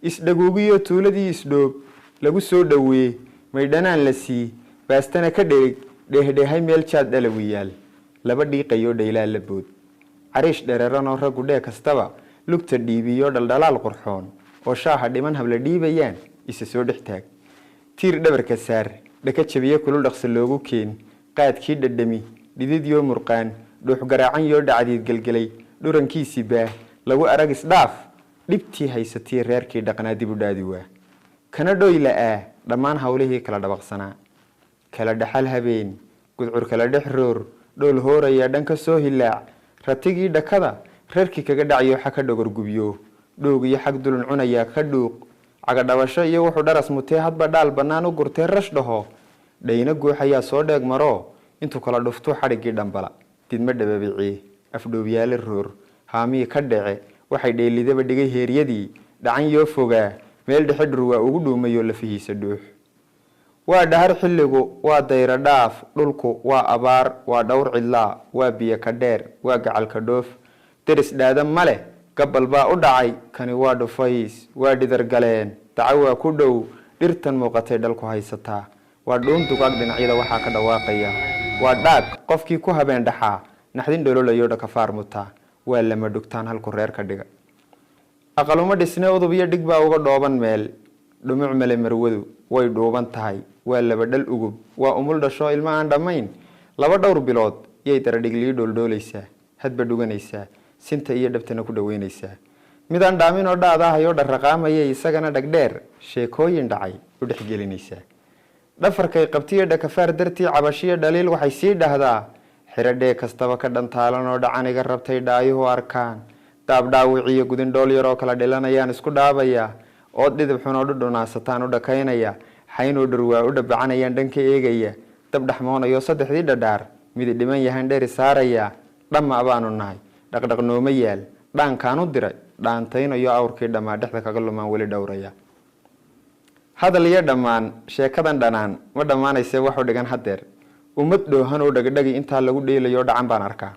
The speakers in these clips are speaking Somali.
isdhaguugiyo tuuladii isdhoog lagu soo dhaweeyey maydhanaan la sii baastana ka dherig dheehdheehay meel jaad dhalawiyaal laba dhiiqayo dhaylaa la bood cariish dhereeranoo raggu dhee kastaba lugta dhiibiyo dhaldhalaal qurxoon oo shaaha dhiman habla dhiibayaan isa soo dhex taag tiir dhabarka saar dhaka jabiye kulul dhaqso loogu keen qaadkii dhadhami dhididyo murqaan dhuux garaacan yoo dhacdiid galgalay dhurankiisii baah lagu arag isdhaaf dhibtii haysatii reerkii dhaqnaa dib u dhaadi waa kana dhoy la'aa dhammaan hawlihii kala dhabaqsanaa kala dhaxal habeen gudcur kala dhex roor dhool hooraya dhanka soo hilaac ratigii dhakada reerkii kaga dhacayo xa ka dhogor gubyo dhoog iyo xag dulun cunaya ka dhuuq cagadhabasho iyo wuxuu dharas mutee hadba dhaal bannaan u gurtee rash dhaho dhayna guux ayaa soo dheeg maro intuu kala dhuftuu xadhiggii dhambala didma dhababicii afdhoobyaale roor haamii ka dhace waxay dheelidaba dhigay heeryadii dhacan yoo fogaa meel dhexe dhur waa ugu dhuumayoo lafihiisa dhuux waa dhahar xilligu waa dayra dhaaf dhulku waa abaar waa dhowr cidlaa waa biyo ka dheer waa gacalka dhoof deris dhaada ma leh gabal baa u dhacay kani waa dhufays waa dhidar galeen daca waa ku dhow dhirtan muuqatay dhalku haysataa waa dhuun dugaag dhinacyada waxaa ka dhawaaqaya waa dhaag qofkii ku habeen dhaxaa naxdin dhololayo dhakafaar mutaa waa lama dhugtaan halku reer ka dhiga aqaluma dhisne udub iyo dhig baa uga dhooban meel dhumuc male marwadu way dhuuban tahay waa laba dhal ugub waa umul dhasho ilmo aan dhammayn laba dhowr bilood yay daradhiglii dhooldhoolaysaa hadba dhuganaysaa sinta iyo dhabtana ku dhaweynaysaa midaan dhaamin oo dhaadahayoo dharraqaamayay isagana dhagdheer sheekooyin dhacay u dhexgelinaysaa dhafarkay qabtiyo dhakafaar dartii cabashiyo dhaliil waxay sii dhahdaa xiradhee kastaba ka dhantaalan oo dhacaniga rabtay dhaayuhu arkaan daabdhaawiciyo gudin dhool yaroo kala dhilanayaan isku dhaabayaa ood dhidib xunoo dhudhunaasataan u dhakaynaya xaynoo dhurwaa u dhabacanayaan dhanka eegaya dab dhaxmoonayo saddexdii dhadhaar midi dhiman yahan dheeri saaraya dhamma baanu nahay dhaqdhaq nooma yaal dhaankaan u diray dhaantaynayo awrkii dhammaa dhexda kaga lumaan weli dhowraya hadal iyo dhammaan sheekadan dhanaan ma dhammaanayse waxu dhigan hadeer ummad dhoohan oo dhagdhagi intaa lagu dheelayo dhacan baan arkaa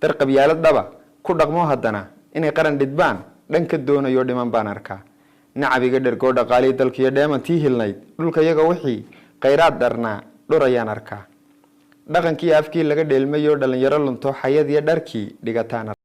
dar qabyaalad dhaba ku dhaqmo haddana inay qaran dhidbaan dhanka doonayo dhiman baan arkaa nacabiga dhergoo dhaqaalii dalkiiyo dheemantii hilnayd dhulka iyaga wixii khayraad dharnaa dhurayaan arkaa dhaqankii afkii laga dheelmayo dhalinyaro lunto xayad iyo dharkii dhigataan